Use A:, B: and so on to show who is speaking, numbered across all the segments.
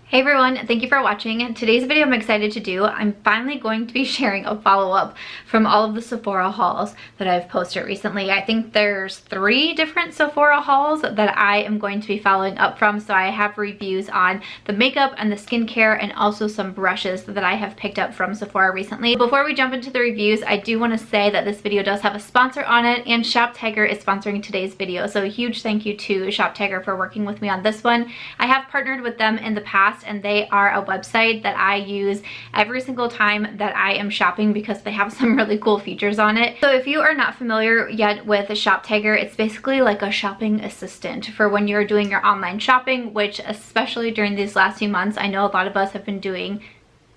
A: Hey everyone, thank you for watching. Today's video I'm excited to do. I'm finally going to be sharing a follow-up from all of the Sephora hauls that I've posted recently. I think there's 3 different Sephora hauls that I am going to be following up from. So I have reviews on the makeup and the skincare and also some brushes that I have picked up from Sephora recently. Before we jump into the reviews, I do want to say that this video does have a sponsor on it and Shop Tiger is sponsoring today's video. So a huge thank you to Shop Tiger for working with me on this one. I have partnered with them in the past and they are a website that I use every single time that I am shopping because they have some really cool features on it. So if you are not familiar yet with Shop Tiger, it's basically like a shopping assistant for when you're doing your online shopping, which especially during these last few months, I know a lot of us have been doing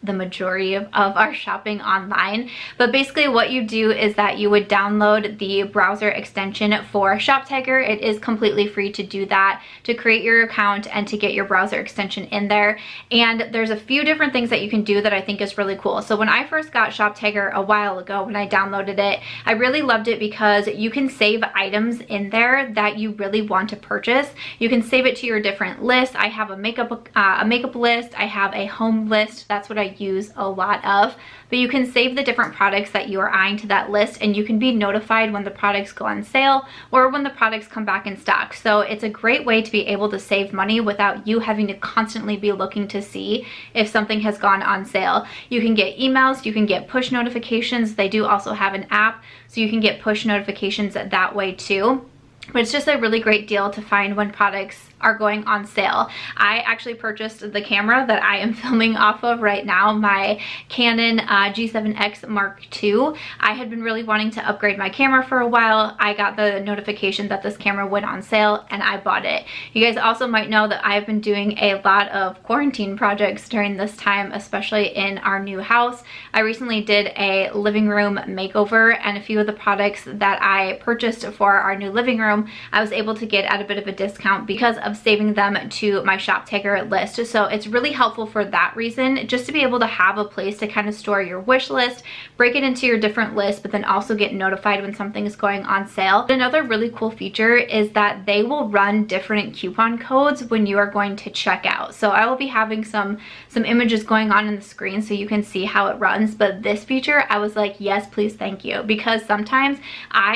A: the majority of our shopping online. But basically what you do is that you would download the browser extension for Shop Tiger. It is completely free to do that, to create your account and to get your browser extension in there. And there's a few different things that you can do that I think is really cool. So when I first got Shop Tiger a while ago, when I downloaded it, I really loved it because you can save items in there that you really want to purchase. You can save it to your different lists. I have a makeup list, I have a home list. That's what I use a lot of, but you can save the different products that you are eyeing to that list and you can be notified when the products go on sale or when the products come back in stock. So it's a great way to be able to save money without you having to constantly be looking to see if something has gone on sale. You can get emails, you can get push notifications. They do also have an app, so you can get push notifications that way too. But it's just a really great deal to find when products are going on sale. I actually purchased the camera that I am filming off of right now, my Canon G7X Mark II. I had been really wanting to upgrade my camera for a while. I got the notification that this camera went on sale and I bought it. You guys also might know that I've been doing a lot of quarantine projects during this time, especially in our new house. I recently did a living room makeover and a few of the products that I purchased for our new living room, I was able to get at a bit of a discount because of saving them to my Shop Tiger list. So it's really helpful for that reason, just to be able to have a place to kind of store your wish list, break it into your different lists, but then also get notified when something is going on sale. Another really cool feature is that they will run different coupon codes when you are going to check out. So I will be having some images going on in the screen so you can see how it runs, but this feature I was like, yes please, thank you, because sometimes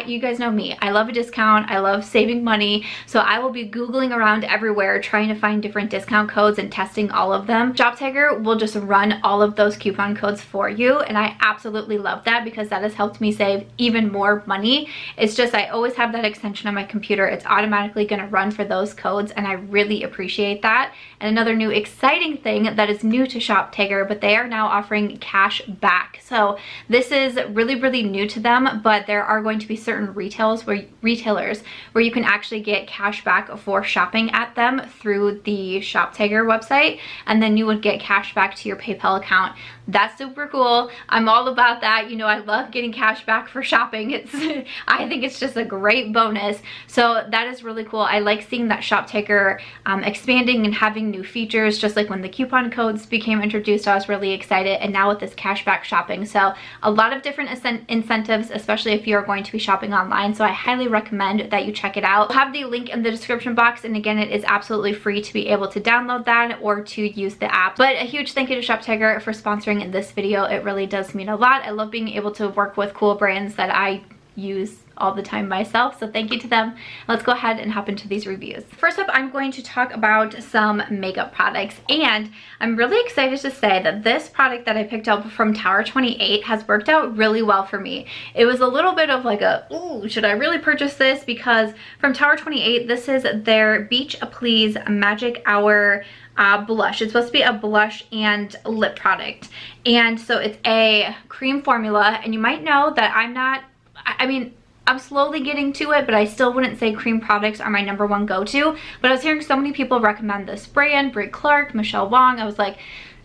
A: you guys know me, I love a discount, I love saving money, so I will be googling around everywhere trying to find different discount codes and testing all of them. Shop Tiger will just run all of those coupon codes for you and I absolutely love that because that has helped me save even more money. It's just I always have that extension on my computer. It's automatically going to run for those codes and I really appreciate that. And another new exciting thing that is new to Shop Tiger, but they are now offering cash back. So this is really new to them, but there are going to be certain retailers where you can actually get cash back for shopping at them through the Shop Tiger website, and then you would get cash back to your PayPal account. That's super cool. I'm all about that. You know, I love getting cash back for shopping. I think it's just a great bonus. So that is really cool. I like seeing that Shop Tiger expanding and having new features, just like when the coupon codes became introduced, I was really excited, and now with this cashback shopping. So a lot of different incentives, especially if you're going to be shopping online. So I highly recommend that you check it out. I'll have the link in the description box, and again, it is absolutely free to be able to download that or to use the app. But a huge thank you to Shop Tiger for sponsoring this video. It really does mean a lot. I love being able to work with cool brands that I use all the time myself, so thank you to them. Let's go ahead and hop into these reviews. First up, I'm going to talk about some makeup products, and I'm really excited to say that this product that I picked up from Tower 28 has worked out really well for me. It was a little bit of like a, ooh, should I really purchase this? Because from Tower 28, this is their Beach Please Magic Hour blush. It's supposed to be a blush and lip product, and so it's a cream formula, and you might know that I'm slowly getting to it, but I still wouldn't say cream products are my #1 go-to. But I was hearing so many people recommend this brand, Brie Clark, Michelle Wong. I was like,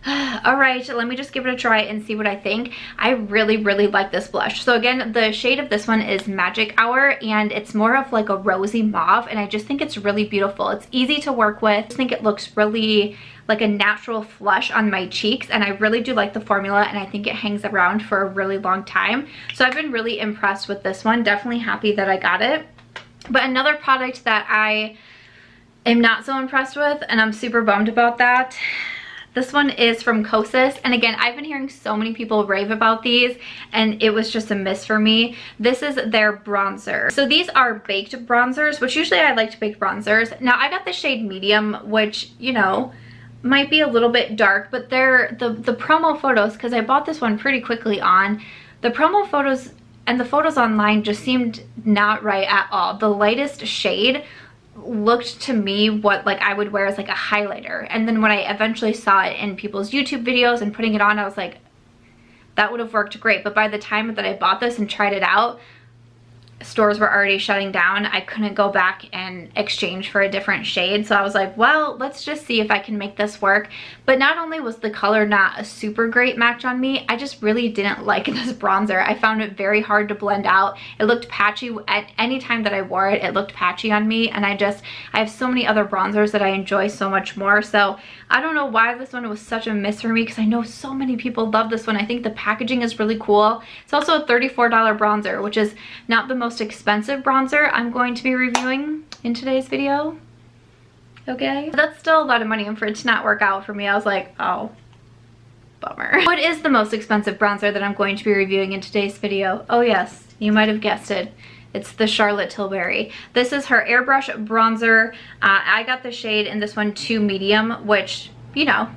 A: all right, let me just give it a try and see what I think. I really like this blush. So again, the shade of this one is Magic Hour, and it's more of like a rosy mauve, and I just think it's really beautiful. It's easy to work with. I just think it looks really like a natural flush on my cheeks, and I really do like the formula, and I think it hangs around for a really long time. So I've been really impressed with this one. Definitely happy that I got it. But another product that I am not so impressed with, and I'm super bummed about that, This one is from Cosis, and again, I've been hearing so many people rave about these, and it was just a miss for me. This is their bronzer. So these are baked bronzers, which usually I like to bake bronzers. Now I got the shade medium, which, you know, might be a little bit dark, but they're the promo photos, because I bought this one pretty quickly on. The promo photos and the photos online just seemed not right at all. The lightest shade looked to me what like I would wear as like a highlighter, and then when I eventually saw it in people's YouTube videos and putting it on, I was like, that would have worked great. But by the time that I bought this and tried it out, stores were already shutting down. I couldn't go back and exchange for a different shade, so I was like, well, let's just see if I can make this work. But not only was the color not a super great match on me, I just really didn't like this bronzer. I found it very hard to blend out. It looked patchy at any time that I wore it. It looked patchy on me, and I have so many other bronzers that I enjoy so much more. So I don't know why this one was such a miss for me, because I know so many people love this one. I think the packaging is really cool. It's also a $34 bronzer, which is not the most expensive bronzer I'm going to be reviewing in today's video. Okay, that's still a lot of money, and for it to not work out for me, I was like, oh, bummer. What is the most expensive bronzer that I'm going to be reviewing in today's video? Oh yes, you might have guessed it. It's the Charlotte Tilbury. This is her airbrush bronzer. I got the shade in this one 2 medium, which, you know,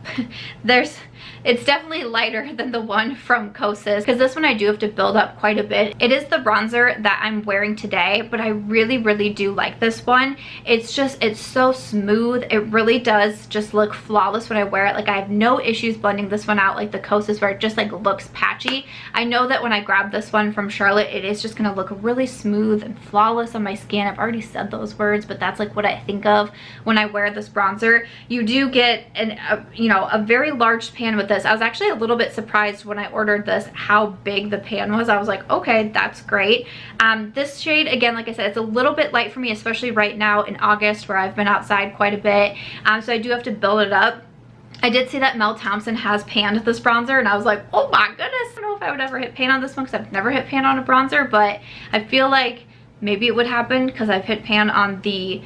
A: it's definitely lighter than the one from Cosis, because this one I do have to build up quite a bit. It is the bronzer that I'm wearing today, but I really, really do like this one. It's so smooth. It really does just look flawless when I wear it. Like, I have no issues blending this one out like the Cosis, where it just like looks patchy. I know that when I grab this one from Charlotte, it is just gonna look really smooth and flawless on my skin. I've already said those words, but that's like what I think of when I wear this bronzer. You do get a very large pan with this. I was actually a little bit surprised when I ordered this how big the pan was. I was like, okay, that's great. This shade, again, like I said, it's a little bit light for me, especially right now in August where I've been outside quite a bit. So I do have to build it up. I did see that Mel Thompson has panned this bronzer, and I was like, oh my goodness. I don't know if I would ever hit pan on this one, because I've never hit pan on a bronzer, but I feel like maybe it would happen because I've hit pan on the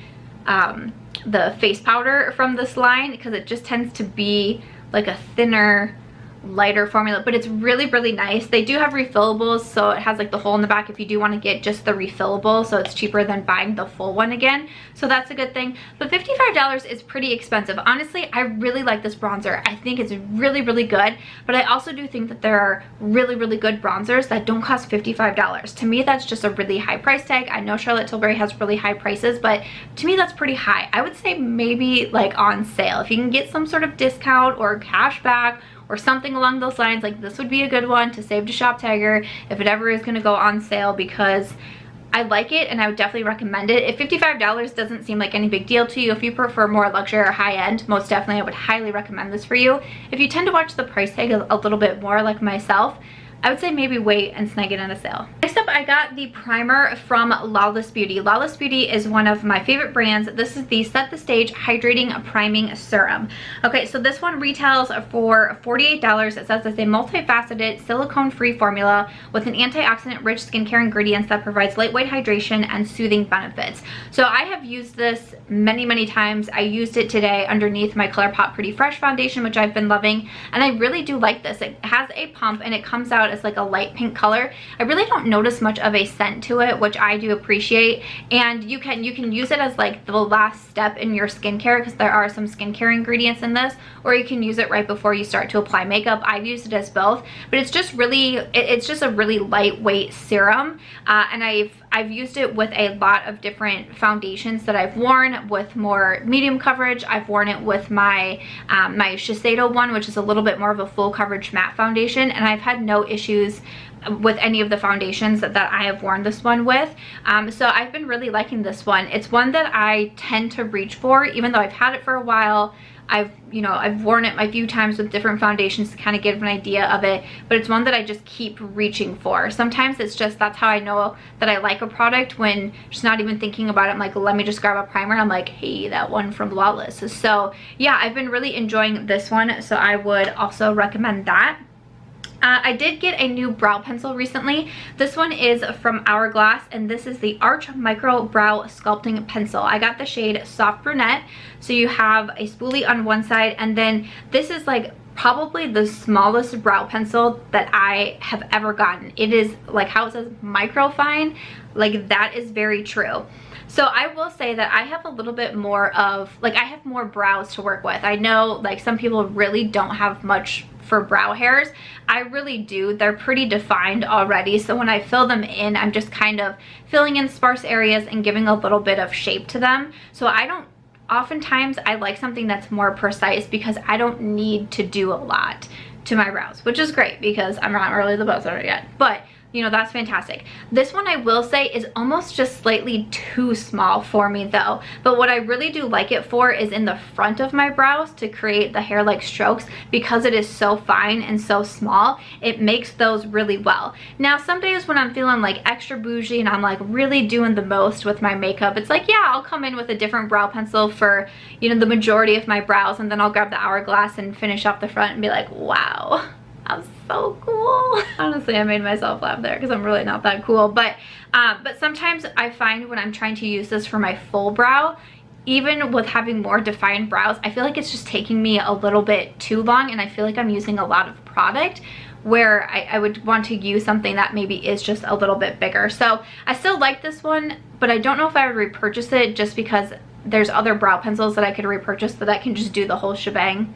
A: face powder from this line, because it just tends to be like a thinner, lighter formula, but it's really, really nice. They do have refillables, so it has like the hole in the back if you do want to get just the refillable, so it's cheaper than buying the full one again, so that's a good thing. But $55 is pretty expensive. Honestly, I really like this bronzer. I think it's really, really good, but I also do think that there are really, really good bronzers that don't cost $55. To me, that's just a really high price tag. I know Charlotte Tilbury has really high prices, but to me, that's pretty high. I would say maybe like on sale. If you can get some sort of discount or cash back or something along those lines, like this would be a good one to save to shop tagger if it ever is going to go on sale, because I like it and I would definitely recommend it. If $55 doesn't seem like any big deal to you, if you prefer more luxury or high end, most definitely I would highly recommend this for you. If you tend to watch the price tag a little bit more like myself, I would say maybe wait and snag it in a sale. Next up, I got the primer from Lawless Beauty. Lawless Beauty is one of my favorite brands. This is the Set the Stage Hydrating Priming Serum. Okay, so this one retails for $48. It says it's a multifaceted, silicone-free formula with an antioxidant-rich skincare ingredients that provides lightweight hydration and soothing benefits. So I have used this many, many times. I used it today underneath my Colourpop Pretty Fresh foundation, which I've been loving, and I really do like this. It has a pump and it comes out as like a light pink color. I really don't notice much of a scent to it, which I do appreciate, and you can use it as like the last step in your skincare, because there are some skincare ingredients in this, or you can use it right before you start to apply makeup. I've used it as both, but it's just really, it's just a really lightweight serum, and I've used it with a lot of different foundations that I've worn with more medium coverage. I've worn it with my my Shiseido one, which is a little bit more of a full coverage matte foundation, and I've had no issues with any of the foundations that I have worn this one with. So I've been really liking this one. It's one that I tend to reach for, even though I've had it for a while. I've worn it a few times with different foundations to kind of get an idea of it, but it's one that I just keep reaching for. Sometimes it's just, that's how I know that I like a product, when just not even thinking about it, I'm like, let me just grab a primer, and I'm like, hey, that one from Lawless. So yeah, I've been really enjoying this one, so I would also recommend that. I did get a new brow pencil recently. This one is from Hourglass, and this is the Arch Micro Brow Sculpting Pencil. I got the shade Soft Brunette, so you have a spoolie on one side, and then this is like probably the smallest brow pencil that I have ever gotten. It is like how it says micro fine, like that is very true. So I will say that I have a little bit more of, like, I have more brows to work with. I know like some people really don't have much for brow hairs. I really do. They're pretty defined already. So when I fill them in, I'm just kind of filling in sparse areas and giving a little bit of shape to them. So oftentimes I like something that's more precise because I don't need to do a lot to my brows, which is great because I'm not really the best at it yet. But you know, that's fantastic. This one I will say is almost just slightly too small for me though. But what I really do like it for is in the front of my brows to create the hair-like strokes. Because it is so fine and so small, it makes those really well. Now some days when I'm feeling like extra bougie and I'm like really doing the most with my makeup, it's like, yeah, I'll come in with a different brow pencil for, you know, the majority of my brows, and then I'll grab the Hourglass and finish off the front and be like, wow, I'm so cool. Honestly, I made myself laugh there because I'm really not that cool. But sometimes I find when I'm trying to use this for my full brow, even with having more defined brows, I feel like it's just taking me a little bit too long, and I feel like I'm using a lot of product where I would want to use something that maybe is just a little bit bigger. So I still like this one, but I don't know if I would repurchase it just because there's other brow pencils that I could repurchase that I can just do the whole shebang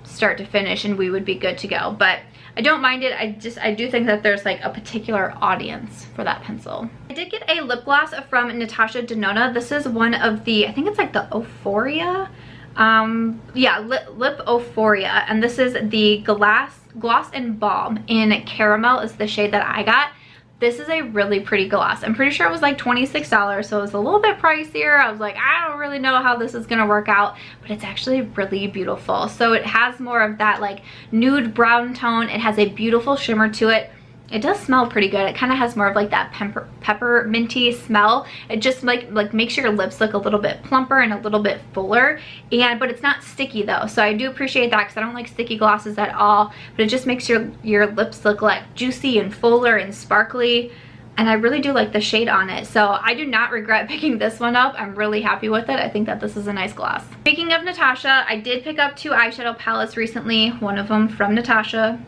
A: start to finish and we would be good to go. But I don't mind it. I do think that there's like a particular audience for that pencil. I did get a lip gloss from Natasha Denona. This is one of the, I think it's like the Euphoria. Yeah, lip Euphoria, and this is the Gloss and Balm in Caramel is the shade that I got. This is a really pretty gloss. I'm pretty sure it was like $26, so it was a little bit pricier. I was like, I don't really know how this is gonna work out, but it's actually really beautiful. So it has more of that like nude brown tone. It has a beautiful shimmer to it. It does smell pretty good. It kind of has more of like that pepperminty smell. It just like makes your lips look a little bit plumper and a little bit fuller. But it's not sticky though. So I do appreciate that because I don't like sticky glosses at all. But it just makes your lips look like juicy and fuller and sparkly. And I really do like the shade on it. So I do not regret picking this one up. I'm really happy with it. I think that this is a nice gloss. Speaking of Natasha, I did pick up 2 eyeshadow palettes recently. One of them from Natasha,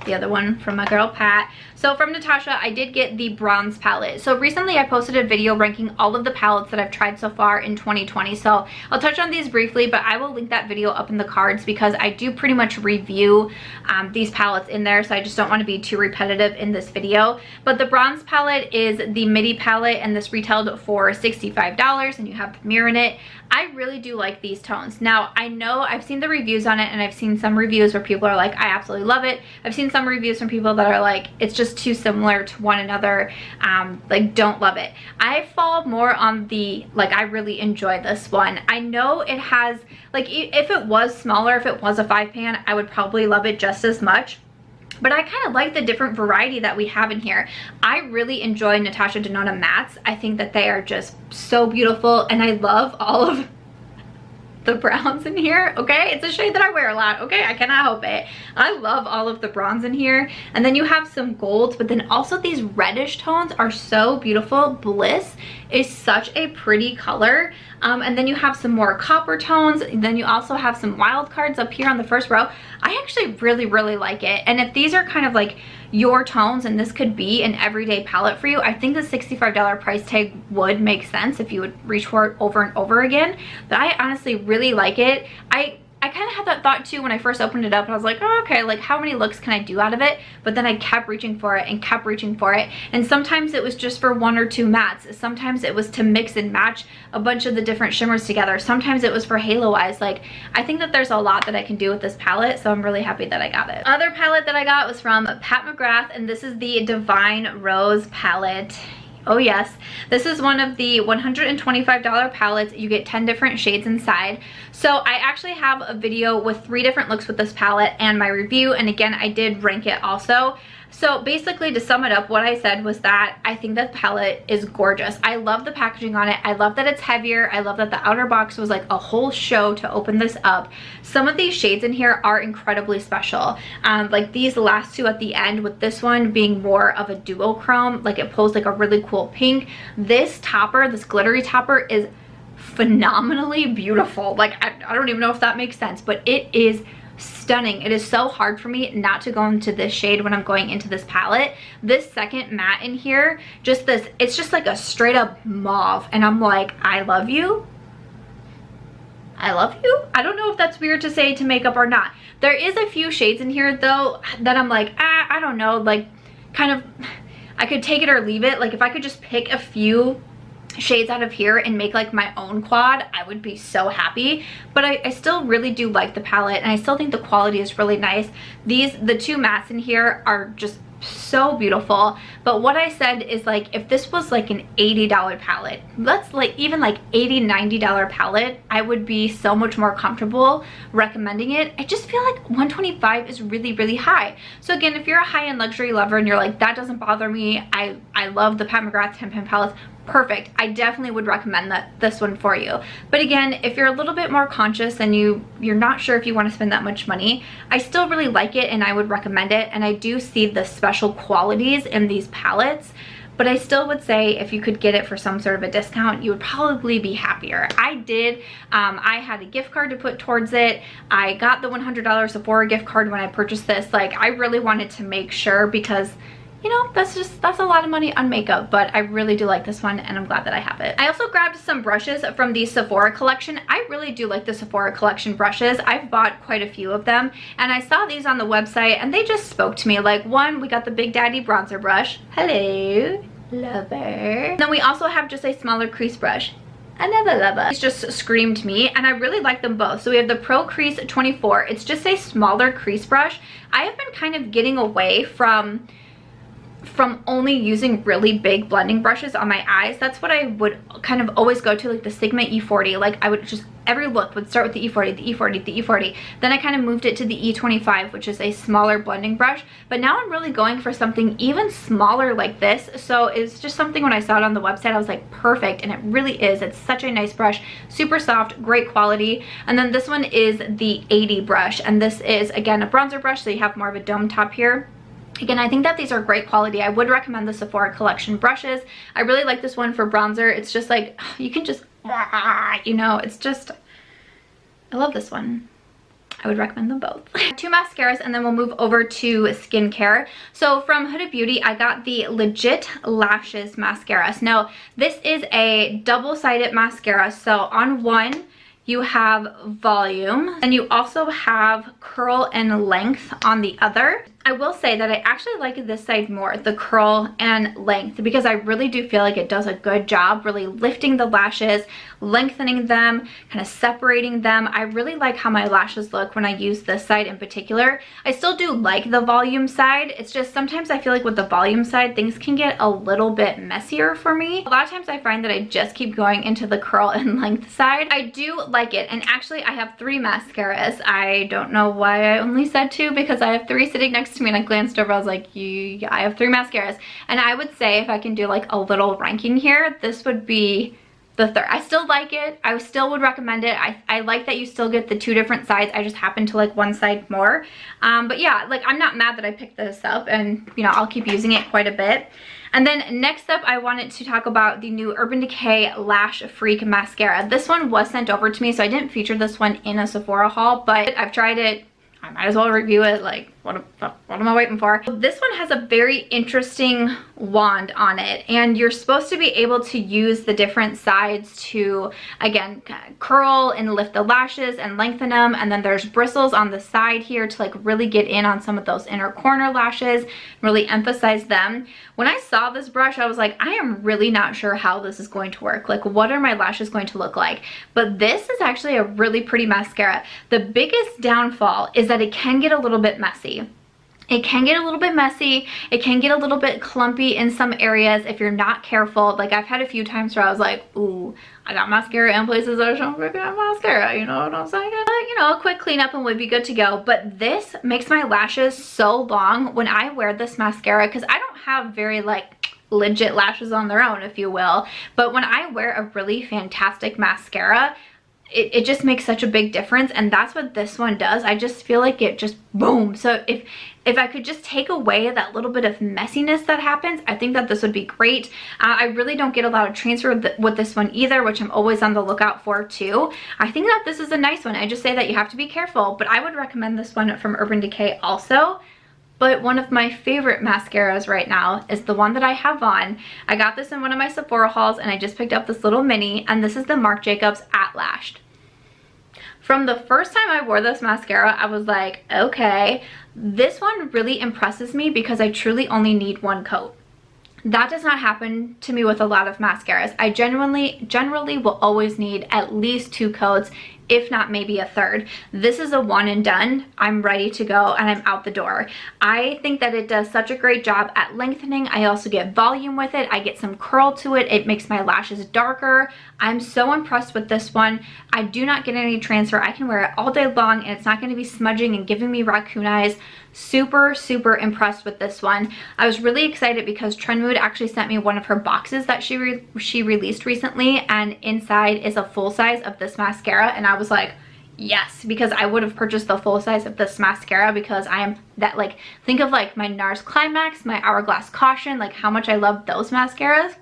A: the other one from my girl Pat. So from Natasha, I did get the bronze palette. So recently I posted a video ranking all of the palettes that I've tried so far in 2020. So I'll touch on these briefly, but I will link that video up in the cards because I do pretty much review these palettes in there. So I just don't want to be too repetitive in this video. But the bronze palette is the midi palette, and this retailed for $65, and you have the mirror in it. I really do like these tones. Now, I know I've seen the reviews on it, and I've seen some reviews where people are like, I absolutely love it. I've seen some reviews from people that are like, it's just too similar to one another, like don't love it. I fall more on the, like, I really enjoy this one. I know it has, like, if it was smaller, if it was a 5-pan, I would probably love it just as much. But I kind of like the different variety that we have in here. I really enjoy Natasha Denona mattes. I think that they are just so beautiful, and I love all of the browns in here. Okay, it's a shade that I wear a lot. Okay, I cannot help it. I love all of the bronze in here. And then you have some golds, but then also these reddish tones are so beautiful. Bliss is such a pretty color. And then you have some more copper tones. Then you also have some wild cards up here on the first row. I actually really like it. And if these are kind of like your tones and this could be an everyday palette for you, I think the $65 price tag would make sense if you would reach for it over and over again. But I honestly really like it. I kind of had that thought too when I first opened it up, and I was like, oh, okay, like how many looks can I do out of it? But then I kept reaching for it and kept reaching for it. And sometimes it was just for 1 or 2 mattes. Sometimes it was to mix and match a bunch of the different shimmers together. Sometimes it was for halo eyes. Like, I think that there's a lot that I can do with this palette, so I'm really happy that I got it. Other palette that I got was from Pat McGrath, and this is the Divine Rose palette. Oh yes, this is one of the $125 palettes. You get 10 different shades inside. So I actually have a video with 3 different looks with this palette and my review, and again, I did rank it also. So basically, to sum it up, what I said was that I think that palette is gorgeous. I love the packaging on it. I love that it's heavier. I love that the outer box was like a whole show to open this up. Some of these shades in here are incredibly special. Like these last two at the end, with this one being more of a duochrome, like it pulls like a really cool pink. This topper, this glittery topper, is phenomenally beautiful. Like I don't even know if that makes sense, but it is stunning. It is so hard for me not to go into this shade when I'm going into this palette. This second matte in here, just this, it's just like a straight up mauve, and I'm like, I love you. I love you. I don't know if that's weird to say to makeup or not. There is a few shades in here though that I'm like, I don't know, like kind of, I could take it or leave it. Like if I could just pick a few shades out of here and make like my own quad, I would be so happy. But I still really do like the palette, and I still think the quality is really nice. The two mattes in here are just so beautiful. But what I said is, like, if this was like an $80 palette, let's like even like $80-$90 palette, I would be so much more comfortable recommending it. I just feel like $125 is really high. So again, if you're a high-end luxury lover and you're like, that doesn't bother me, I love the Pat McGrath 10-pan palettes, perfect. I definitely would recommend this one for you. But again, if you're a little bit more conscious and you're not sure if you want to spend that much money, I still really like it and I would recommend it. And I do see the special qualities in these palettes, but I still would say if you could get it for some sort of a discount, you would probably be happier. I did. I had a gift card to put towards it. I got the $100 Sephora gift card when I purchased this. Like, I really wanted to make sure, because you know, that's a lot of money on makeup, but I really do like this one and I'm glad that I have it. I also grabbed some brushes from the Sephora collection. I really do like the Sephora collection brushes. I've bought quite a few of them, and I saw these on the website and they just spoke to me. Like, one, we got the Big Daddy bronzer brush. Hello, lover. Then we also have just a smaller crease brush. Another lover. It's just screamed me, and I really like them both. So we have the Pro Crease 24. It's just a smaller crease brush. I have been kind of getting away from only using really big blending brushes on my eyes. That's what I would kind of always go to, like the Sigma E40. Like, I would just, every look would start with the E40, the E40, the E40. Then I kind of moved it to the E25, which is a smaller blending brush. But now I'm really going for something even smaller like this. So it's just something, when I saw it on the website, I was like, perfect. And it really is. It's such a nice brush, super soft, great quality. And then this one is the 80 brush. And this is, again, a bronzer brush, so you have more of a dome top here. Again, I think that these are great quality. I would recommend the Sephora collection brushes. I really like this one for bronzer. It's just like, you can just, you know, it's just, I love this one. I would recommend them both. Two mascaras, and then we'll move over to skincare. So from Huda Beauty, I got the Legit Lashes mascara. Now, this is a double-sided mascara. So on one, you have volume, and you also have curl and length on the other. I will say that I actually like this side more, the curl and length, because I really do feel like it does a good job really lifting the lashes, lengthening them, kind of separating them. I really like how my lashes look when I use this side in particular. I still do like the volume side. It's just sometimes I feel like with the volume side, things can get a little bit messier for me. A lot of times I find that I just keep going into the curl and length side. I do like it, and actually I have 3 mascaras. I don't know why I only said 2, because I have 3 sitting next to me, and I glanced over, I was like, yeah, I have 3 mascaras. And I would say, if I can do like a little ranking here, this would be the third. I still like it. I still would recommend it. I like that you still get the 2 different sides. I just happen to like one side more. But yeah, like, I'm not mad that I picked this up, and you know, I'll keep using it quite a bit. And then next up, I wanted to talk about the new Urban Decay Lash Freak Mascara. This one was sent over to me, so I didn't feature this one in a Sephora haul, but I've tried it. I might as well review it. Like, what am I waiting for? This one has a very interesting wand on it, and you're supposed to be able to use the different sides to, again, curl and lift the lashes and lengthen them. And then there's bristles on the side here to like really get in on some of those inner corner lashes, really emphasize them. When I saw this brush, I was like, I am really not sure how this is going to work. Like, what are my lashes going to look like? But this is actually a really pretty mascara. The biggest downfall is that it can get a little bit messy. It can get a little bit messy. It can get a little bit clumpy in some areas if you're not careful. Like I've had a few times where I was like, ooh, I got mascara in places I shouldn't have mascara, you know what I'm saying? But, you know, a quick cleanup and we'd be good to go. But this makes my lashes so long when I wear this mascara, because I don't have very like legit lashes on their own, if you will. But when I wear a really fantastic mascara, it just makes such a big difference, and that's what this one does. I just feel like it just boom. So if I could just take away that little bit of messiness that happens, I think that this would be great. I really don't get a lot of transfer with this one either, which I'm always on the lookout for too. I think that this is a nice one. I just say that you have to be careful, but I would recommend this one from Urban Decay also. But one of my favorite mascaras right now is the one that I have on. I got this in one of my Sephora hauls, and I just picked up this little mini, and this is the Marc Jacobs at Lashed. From the first time I wore this mascara, I was like, okay, this one really impresses me because I truly only need one coat. That does not happen to me with a lot of mascaras. I generally will always need at least 2 coats, if not maybe a third. This is a one and done. I'm ready to go and I'm out the door. I think that it does such a great job at lengthening. I also get volume with it. I get some curl to it. It makes my lashes darker. I'm so impressed with this one. I do not get any transfer. I can wear it all day long and it's not going to be smudging and giving me raccoon eyes. Super impressed with this one. I was really excited because Trendmood actually sent me one of her boxes that she released recently, and inside is a full size of this mascara, and I was like, yes, because I would have purchased the full size of this mascara because I am that, like, think of like my NARS Climax, my Hourglass Caution, like how much I love those mascaras.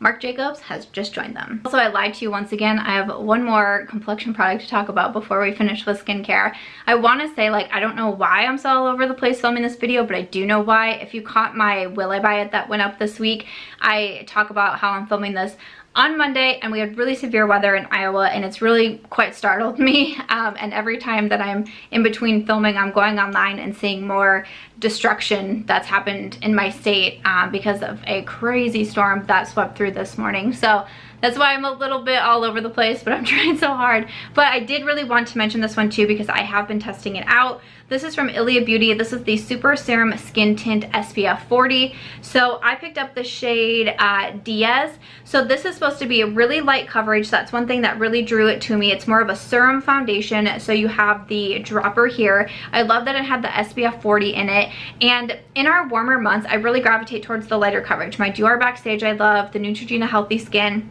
A: Marc Jacobs has just joined them. Also, I lied to you once again. I have one more complexion product to talk about before we finish with skincare. I want to say, like, I don't know why I'm so all over the place filming this video, but I do know why. If you caught my Will I Buy It that went up this week, I talk about how I'm filming this on Monday, and we had really severe weather in Iowa, and it's really quite startled me. And every time that I'm in between filming, I'm going online and seeing more destruction that's happened in my state because of a crazy storm that swept through this morning. So that's why I'm a little bit all over the place, but I'm trying so hard. But I did really want to mention this one too because I have been testing it out. This is from Ilia Beauty. This is the Super Serum Skin Tint SPF 40. So I picked up the shade Diaz. So this is supposed to be a really light coverage. That's one thing that really drew it to me. It's more of a serum foundation. So you have the dropper here. I love that it had the SPF 40 in it. And in our warmer months, I really gravitate towards the lighter coverage. My Dior Backstage I love, the Neutrogena Healthy Skin.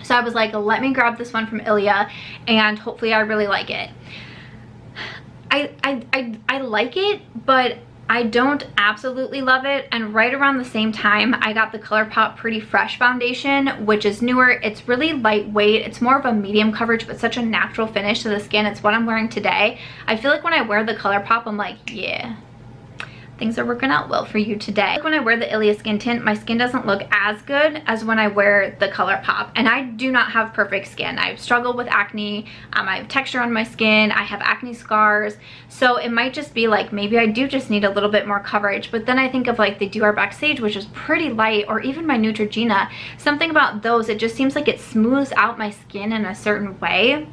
A: So I was like, let me grab this one from Ilia and hopefully I really like it. I like it, but I don't absolutely love it. And right around the same time, I got the Colourpop Pretty Fresh foundation, which is newer. It's really lightweight. It's more of a medium coverage, but such a natural finish to the skin. It's what I'm wearing today. I feel like when I wear the Colourpop, I'm like, yeah, things are working out well for you today. Like when I wear the Ilia Skin Tint, my skin doesn't look as good as when I wear the Colourpop. And I do not have perfect skin. I've struggled with acne. I have texture on my skin. I have acne scars. So it might just be like, maybe I do just need a little bit more coverage. But then I think of like the Dior Backstage, which is pretty light, or even my Neutrogena. Something about those, it just seems like it smooths out my skin in a certain way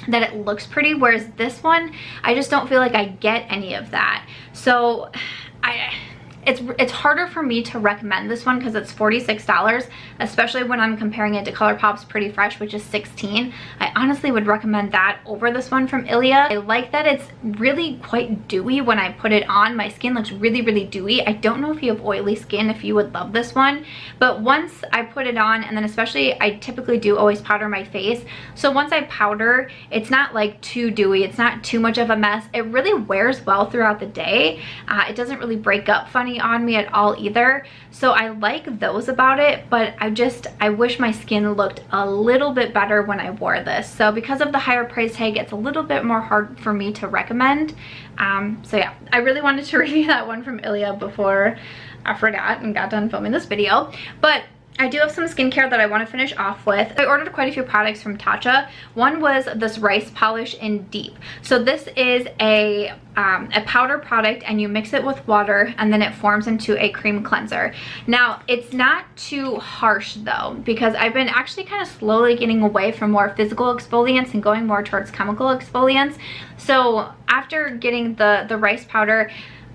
A: that it looks pretty, whereas this one, I just don't feel like I get any of that. So it's harder for me to recommend this one because it's $46, especially when I'm comparing it to Colourpop's Pretty Fresh, which is $16. I honestly would recommend that over this one from Ilia. I like that it's really quite dewy when I put it on. My skin looks really dewy. I don't know if you have oily skin if you would love this one, but once I put it on, and then especially I typically do always powder my face, so once I powder, it's not like too dewy, it's not too much of a mess. It really wears well throughout the day. It doesn't really break up funny on me at all either. So I like those about it, but I wish my skin looked a little bit better when I wore this. So because of the higher price tag, it's a little bit more hard for me to recommend. So yeah, I really wanted to review that one from Ilia before I forgot and got done filming this video. But I do have some skincare that I want to finish off with. I ordered quite a few products from Tatcha. One was this rice polish in Deep. So this is a powder product, and you mix it with water and then it forms into a cream cleanser. Now it's not too harsh though, because I've been actually kind of slowly getting away from more physical exfoliants and going more towards chemical exfoliants. So after getting the rice powder,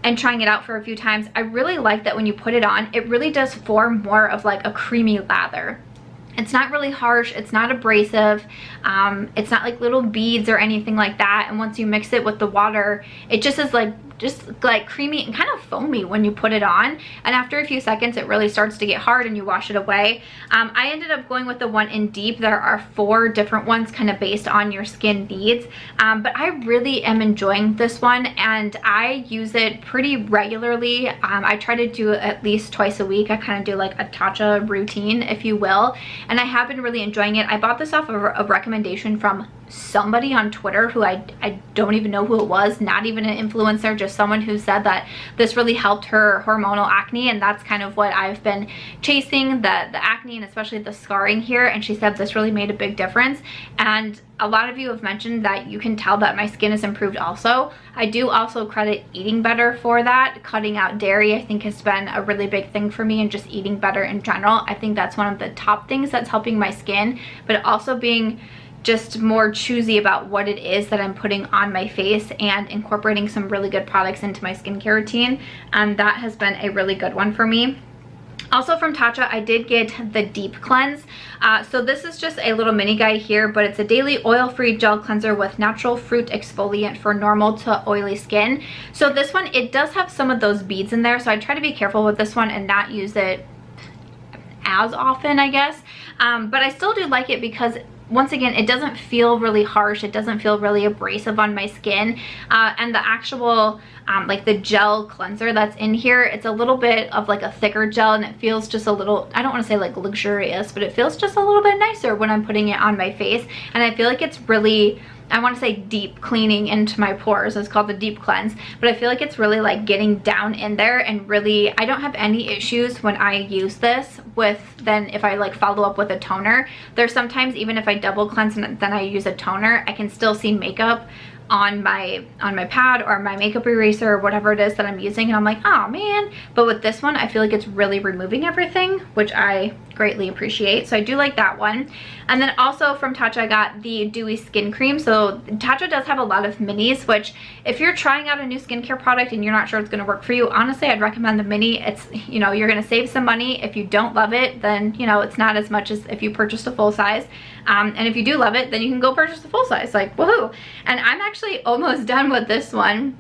A: and trying it out for a few times, I really like that when you put it on, it really does form more of like a creamy lather. It's not really harsh, it's not abrasive, it's not like little beads or anything like that, and once you mix it with the water, it just is like creamy and kind of foamy when you put it on, and after a few seconds it really starts to get hard and you wash it away. I ended up going with the one in Deep. There are 4 different ones kind of based on your skin needs, but I really am enjoying this one and I use it pretty regularly. I try to do it at least twice a week. I kind of do like a Tatcha routine, if you will, and I have been really enjoying it. I bought this off of a recommendation from somebody on Twitter who I don't even know who it was, not even an influencer, just someone who said that this really helped her hormonal acne, and that's kind of what I've been chasing, the acne and especially the scarring here, and she said this really made a big difference. And a lot of you have mentioned that you can tell that my skin has improved also. I do also credit eating better for that. Cutting out dairy I think has been a really big thing for me, and just eating better in general. I think that's one of the top things that's helping my skin, but also being just more choosy about what it is that I'm putting on my face and incorporating some really good products into my skincare routine, and that has been a really good one for me. Also from Tatcha, I did get the Deep Cleanse. So this is just a little mini guy here, but it's a daily oil-free gel cleanser with natural fruit exfoliant for normal to oily skin. So this one, it does have some of those beads in there, so I try to be careful with this one and not use it as often, I guess. But I still do like it because once again, it doesn't feel really harsh, it doesn't feel really abrasive on my skin, and the actual like the gel cleanser that's in here, it's a little bit of like a thicker gel, and it feels just a little, I don't want to say like luxurious, but it feels just a little bit nicer when I'm putting it on my face, and I feel like it's really, I want to say deep cleaning into my pores. It's called the Deep Cleanse, but I feel like it's really like getting down in there, and really I don't have any issues when I use this with then if I like follow up with a toner. There's sometimes even if I double cleanse and then I use a toner, I can still see makeup on my pad or my makeup eraser or whatever it is that I'm using, and I'm like, oh man. But with this one, I feel like it's really removing everything, which I greatly appreciate, so I do like that one. And then also from Tatcha, I got the Dewy Skin Cream. So Tatcha does have a lot of minis, which if you're trying out a new skincare product and you're not sure it's going to work for you, honestly I'd recommend the mini. It's, you know, you're going to save some money. If you don't love it, then you know it's not as much as if you purchased a full size, and if you do love it, then you can go purchase the full size, like woohoo. And I'm actually almost done with this one,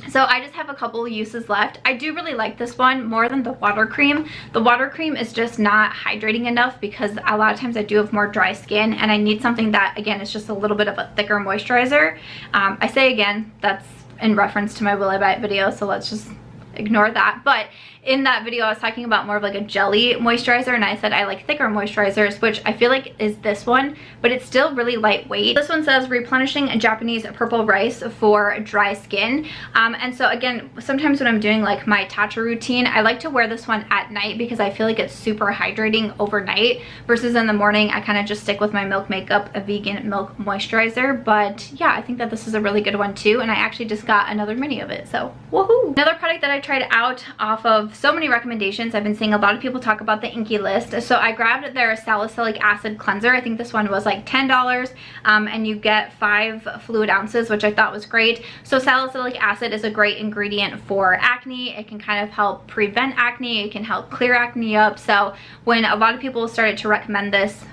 A: so I just have a couple of uses left. I do really like this one more than the water cream. The water cream is just not hydrating enough because a lot of times I do have more dry skin, and I need something that, again, is just a little bit of a thicker moisturizer. I say again, that's in reference to my Will I Buy It video, so let's just ignore that. But in that video I was talking about more of like a jelly moisturizer, and I said I like thicker moisturizers, which I feel like is this one, but it's still really lightweight. This one says replenishing Japanese purple rice for dry skin, and so again, sometimes when I'm doing like my Tatcha routine, I like to wear this one at night because I feel like it's super hydrating overnight, versus in the morning I kind of just stick with my Milk Makeup, a vegan milk moisturizer. But yeah, I think that this is a really good one too, and I actually just got another mini of it, so woohoo. Another product that I tried out off of so many recommendations, I've been seeing a lot of people talk about the Inkey list, so I grabbed their Salicylic Acid Cleanser. I think this one was like $10, and you get 5 fluid ounces, which I thought was great. So salicylic acid is a great ingredient for acne. It can kind of help prevent acne, it can help clear acne up. So when a lot of people started to recommend this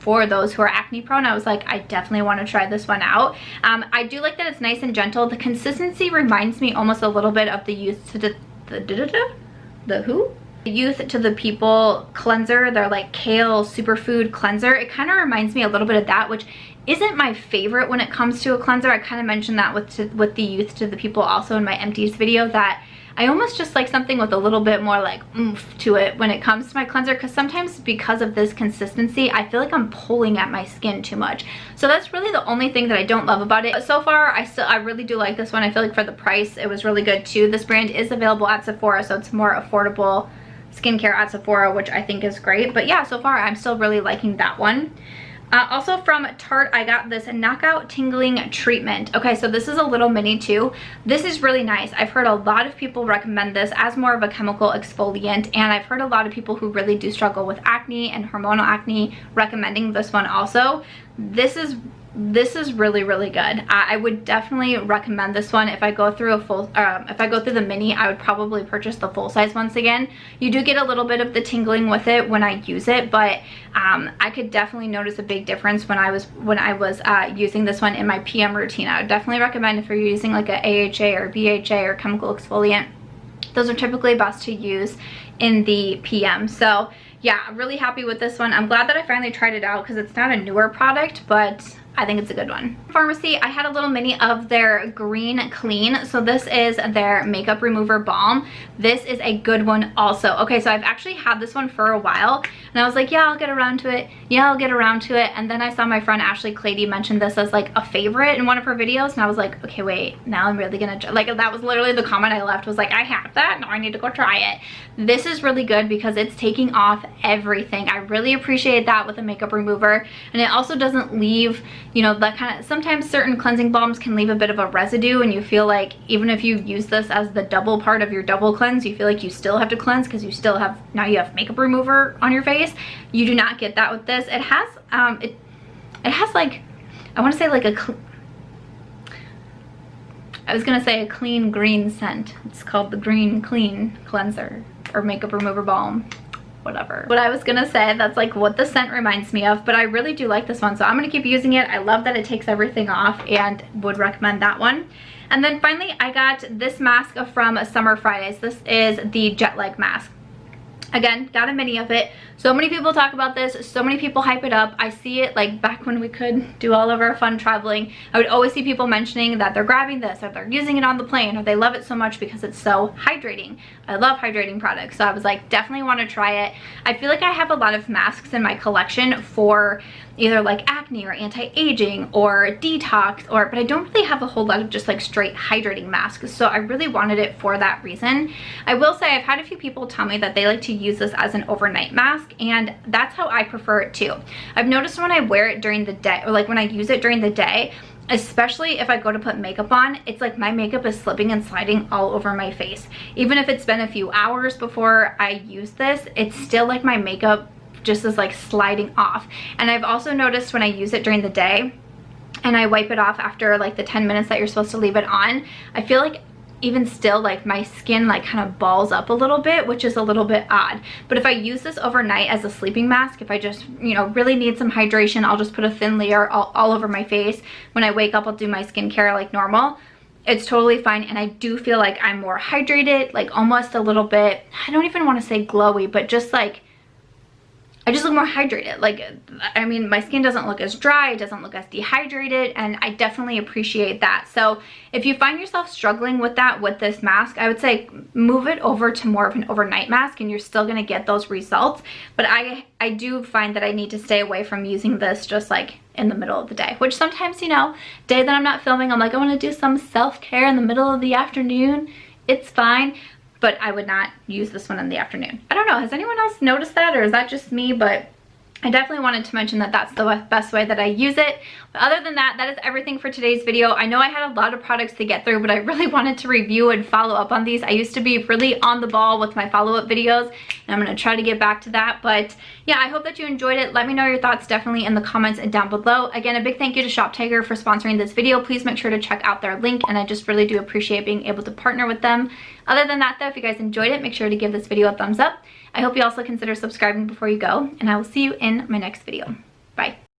A: for those who are acne prone, I was like, I definitely want to try this one out. I do like that it's nice and gentle. The consistency reminds me almost a little bit of the Youth to the Youth to the People cleanser. They're like kale superfood cleanser. It kind of reminds me a little bit of that, which isn't my favorite when it comes to a cleanser. I kind of mentioned that with the Youth to the People also in my empties video, that I almost just like something with a little bit more like oomph to it when it comes to my cleanser, because sometimes because of this consistency I feel like I'm pulling at my skin too much. So that's really the only thing that I don't love about it. But so far I really do like this one. I feel like for the price it was really good too. This brand is available at Sephora, so it's more affordable skincare at Sephora, which I think is great. But yeah, so far I'm still really liking that one. Also from Tarte, I got this Knockout Tingling Treatment. Okay, so this is a little mini too. This is really nice. I've heard a lot of people recommend this as more of a chemical exfoliant, and I've heard a lot of people who really do struggle with acne and hormonal acne recommending this one also. this is really, really good. I would definitely recommend this one. If I go through if I go through the mini, I would probably purchase the full size once again. You do get a little bit of the tingling with it when I use it, but I could definitely notice a big difference when I was using this one in my PM routine. I would definitely recommend if you're using like a AHA or BHA or chemical exfoliant. Those are typically best to use in the PM. So yeah, I'm really happy with this one. I'm glad that I finally tried it out because it's not a newer product, but I think it's a good one. Farmacy, I had a little mini of their Green Clean. So this is their makeup remover balm. This is a good one also. Okay, so I've actually had this one for a while and I was like, yeah, I'll get around to it. Yeah, I'll get around to it. And then I saw my friend Ashley Clady mention this as like a favorite in one of her videos. And I was like, okay, wait, now I'm really gonna, like, that was literally the comment I left, was like, I have that, now I need to go try it. This is really good because it's taking off everything. I really appreciate that with a makeup remover. And it also doesn't leave, you know, that kind of, sometimes certain cleansing balms can leave a bit of a residue and you feel like even if you use this as the double part of your double cleanse, you feel like you still have to cleanse because you still have, now you have makeup remover on your face. You do not get that with this. It has it has like, I want to say like I was gonna say a clean green scent. It's called the Green Clean Cleanser or makeup remover balm, whatever. What I was gonna say, that's like what the scent reminds me of, but I really do like this one, so I'm gonna keep using it. I love that it takes everything off and would recommend that one. And then finally, I got this mask from Summer Fridays. This is the Jet Lag mask. Again, got a mini of it. So many people talk about this, so many people hype it up. I see it like back when we could do all of our fun traveling. I would always see people mentioning that they're grabbing this or they're using it on the plane or they love it so much because it's so hydrating. I love hydrating products, so I was like, definitely want to try it. I feel like I have a lot of masks in my collection for either like acne or anti-aging or detox, but I don't really have a whole lot of just like straight hydrating masks, so I really wanted it for that reason. I will say I've had a few people tell me that they like to use this as an overnight mask, and that's how I prefer it too. I've noticed when I wear it during the day, or like when I use it during the day, especially if I go to put makeup on, it's like my makeup is slipping and sliding all over my face. Even if it's been a few hours before I use this, it's still like my makeup just is like sliding off. And I've also noticed when I use it during the day and I wipe it off after like the 10 minutes that you're supposed to leave it on, I feel like even still like my skin like kind of balls up a little bit, which is a little bit odd. But if I use this overnight as a sleeping mask, if I just, you know, really need some hydration, I'll just put a thin layer all over my face. When I wake up, I'll do my skincare like normal. It's totally fine, and I do feel like I'm more hydrated, like almost a little bit, I don't even want to say glowy, but just like I just look more hydrated. Like, I mean, my skin doesn't look as dry, it doesn't look as dehydrated, and I definitely appreciate that. So if you find yourself struggling with that with this mask, I would say move it over to more of an overnight mask and you're still gonna get those results. But I do find that I need to stay away from using this just like in the middle of the day, which sometimes, you know, day that I'm not filming, I'm like, I wanna do some self-care in the middle of the afternoon. It's fine. But I would not use this one in the afternoon. I don't know, has anyone else noticed that, or is that just me? But I definitely wanted to mention that that's the best way that I use it. But other than that, that is everything for today's video. I know I had a lot of products to get through, but I really wanted to review and follow up on these. I used to be really on the ball with my follow-up videos, and I'm gonna try to get back to that. But yeah, I hope that you enjoyed it. Let me know your thoughts definitely in the comments and down below. Again, a big thank you to Shop Tiger for sponsoring this video. Please make sure to check out their link, and I just really do appreciate being able to partner with them. Other than that though, if you guys enjoyed it, make sure to give this video a thumbs up. I hope you also consider subscribing before you go, and I will see you in my next video. Bye.